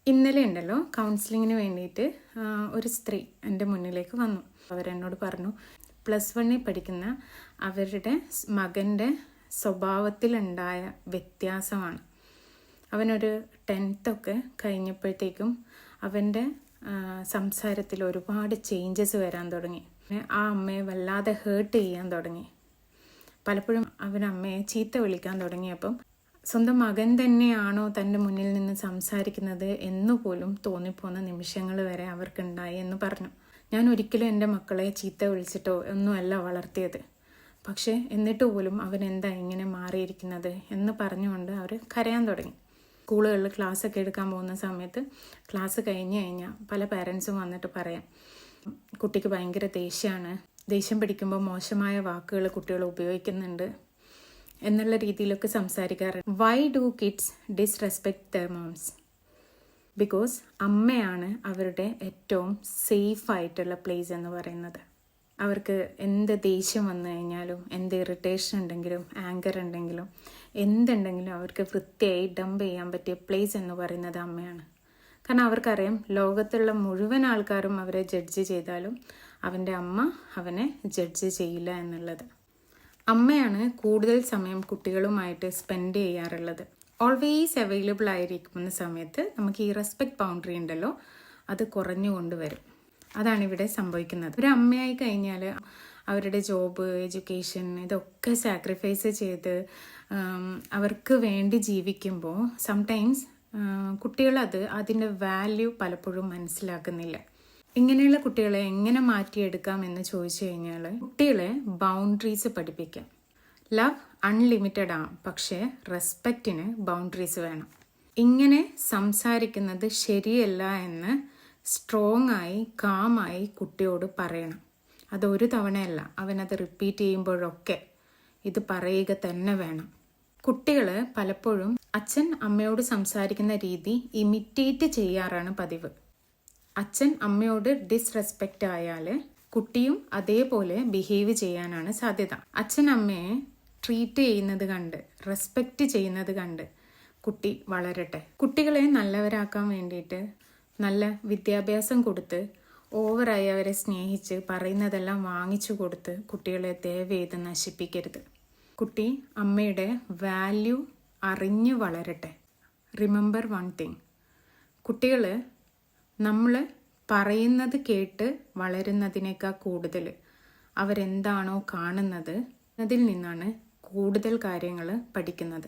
ഇന്നലെ ഉണ്ടല്ലോ കൗൺസിലിങ്ങിന് വേണ്ടിയിട്ട് ഒരു സ്ത്രീ എൻ്റെ മുന്നിലേക്ക് വന്നു. അവരെന്നോട് പറഞ്ഞു, +1 പഠിക്കുന്ന അവരുടെ മകൻ്റെ സ്വഭാവത്തിലുണ്ടായ വ്യത്യാസമാണ്. അവനൊരു 10th കഴിഞ്ഞപ്പോഴത്തേക്കും അവൻ്റെ സംസാരത്തിൽ ഒരുപാട് ചേഞ്ചസ് വരാൻ തുടങ്ങി. ആ അമ്മയെ വല്ലാതെ ഹേർട്ട് ചെയ്യാൻ തുടങ്ങി. പലപ്പോഴും അവൻ അമ്മയെ ചീത്ത വിളിക്കാൻ തുടങ്ങിയപ്പം സ്വന്തം മകൻ തന്നെയാണോ തൻ്റെ മുന്നിൽ നിന്ന് സംസാരിക്കുന്നത് എന്നുപോലും തോന്നിപ്പോകുന്ന നിമിഷങ്ങൾ വരെ അവർക്കുണ്ടായി എന്ന് പറഞ്ഞു. ഞാൻ ഒരിക്കലും എൻ്റെ മക്കളെ ചീത്ത വിളിച്ചിട്ടോ ഒന്നുമല്ല വളർത്തിയത്, പക്ഷേ എന്നിട്ട് പോലും അവൻ എന്താ ഇങ്ങനെ മാറിയിരിക്കുന്നത് എന്ന് പറഞ്ഞുകൊണ്ട് അവർ കരയാൻ തുടങ്ങി. സ്കൂളുകളിൽ ക്ലാസ്സൊക്കെ എടുക്കാൻ പോകുന്ന സമയത്ത് ക്ലാസ് കഴിഞ്ഞ് കഴിഞ്ഞാൽ പല പാരൻസും വന്നിട്ട് പറയാം, കുട്ടിക്ക് ഭയങ്കര ദേഷ്യമാണ്, ദേഷ്യം പിടിക്കുമ്പോൾ മോശമായ വാക്കുകൾ കുട്ടികൾ ഉപയോഗിക്കുന്നുണ്ട് എന്നുള്ള രീതിയിലൊക്കെ സംസാരിക്കാറുണ്ട്. Why do kids disrespect their moms? Because അമ്മയാണ് അവരുടെ ഏറ്റവും സേഫായിട്ടുള്ള പ്ലേസ് എന്ന് പറയുന്നത്. അവർക്ക് എന്ത് ദേഷ്യം വന്നു കഴിഞ്ഞാലും, എന്ത് ഇറിറ്റേഷൻ ഉണ്ടെങ്കിലും, ആങ്കർ ഉണ്ടെങ്കിലും, എന്തുണ്ടെങ്കിലും അവർക്ക് വൃത്തിയായി ഡംപ് ചെയ്യാൻ പറ്റിയ പ്ലേസ് എന്ന് പറയുന്നത് അമ്മയാണ്. കാരണം അവർക്കറിയാം, ലോകത്തുള്ള മുഴുവൻ ആൾക്കാരും അവരെ ജഡ്ജ് ചെയ്താലും അവൻ്റെ അമ്മ അവനെ ജഡ്ജ് ചെയ്യില്ല എന്നുള്ളത്. അമ്മയാണ് കൂടുതൽ സമയം കുട്ടികളുമായിട്ട് സ്പെൻഡ് ചെയ്യാറുള്ളത്. ഓൾവേസ് അവൈലബിൾ ആയിരിക്കുന്ന സമയത്ത് നമുക്ക് ഈ റെസ്പെക്ട് ബൗണ്ടറി ഉണ്ടല്ലോ, അത് കുറഞ്ഞുകൊണ്ട് വരും. അതാണ് ഇവിടെ സംഭവിക്കുന്നത്. ഒരു അമ്മയായി കഴിഞ്ഞാൽ അവരുടെ ജോബ്, എഡ്യൂക്കേഷൻ ഇതൊക്കെ സാക്രിഫൈസ് ചെയ്ത് അവർക്ക് വേണ്ടി ജീവിക്കുമ്പോൾ സംടൈംസ് കുട്ടികളത് അതിൻ്റെ വാല്യൂ പലപ്പോഴും മനസ്സിലാക്കുന്നില്ല. ഇങ്ങനെയുള്ള കുട്ടികളെ എങ്ങനെ മാറ്റിയെടുക്കാം എന്ന് ചോദിച്ചു കഴിഞ്ഞാൽ, കുട്ടികളെ ബൗണ്ടറീസ് പഠിപ്പിക്കാം. ലവ് അൺലിമിറ്റഡ് ആണ്, പക്ഷേ റെസ്പെക്റ്റിന് ബൗണ്ടറീസ് വേണം. ഇങ്ങനെ സംസാരിക്കുന്നത് ശരിയല്ല എന്ന് സ്ട്രോങ് ആയി കാമായി കുട്ടിയോട് പറയണം. അതൊരു തവണയല്ല, അവനത് റിപ്പീറ്റ് ചെയ്യുമ്പോഴൊക്കെ ഇത് പറയുക തന്നെ വേണം. കുട്ടികൾ പലപ്പോഴും അച്ഛൻ അമ്മയോട് സംസാരിക്കുന്ന രീതി ഇമിറ്റേറ്റ് ചെയ്യാറാണ് പതിവ്. അച്ഛൻ അമ്മയോട് ഡിസ്റെസ്പെക്റ്റ് ആയാൽ കുട്ടിയും അതേപോലെ ബിഹേവ് ചെയ്യാനാണ് സാധ്യത. അച്ഛൻ അമ്മയെ ട്രീറ്റ് ചെയ്യുന്നത് കണ്ട്, റെസ്പെക്റ്റ് ചെയ്യുന്നത് കണ്ട് കുട്ടി വളരട്ടെ. കുട്ടികളെ നല്ലവരാക്കാൻ വേണ്ടിയിട്ട് നല്ല വിദ്യാഭ്യാസം കൊടുത്ത് ഓവറായി അവരെ സ്നേഹിച്ച് പറയുന്നതെല്ലാം വാങ്ങിച്ചു കൊടുത്ത് കുട്ടികളെ ദയവേത് നശിപ്പിക്കരുത്. കുട്ടി അമ്മയുടെ വാല്യൂ അറിഞ്ഞ് വളരട്ടെ. റിമെമ്പർ വൺ തിങ്, കുട്ടികൾ നമ്മൾ പറയുന്നത് കേട്ട് വളരുന്നതിനേക്കാൾ കൂടുതൽ അവരെന്താണോ കാണുന്നത് അതിൽ നിന്നാണ് കൂടുതൽ കാര്യങ്ങൾ പഠിക്കുന്നത്.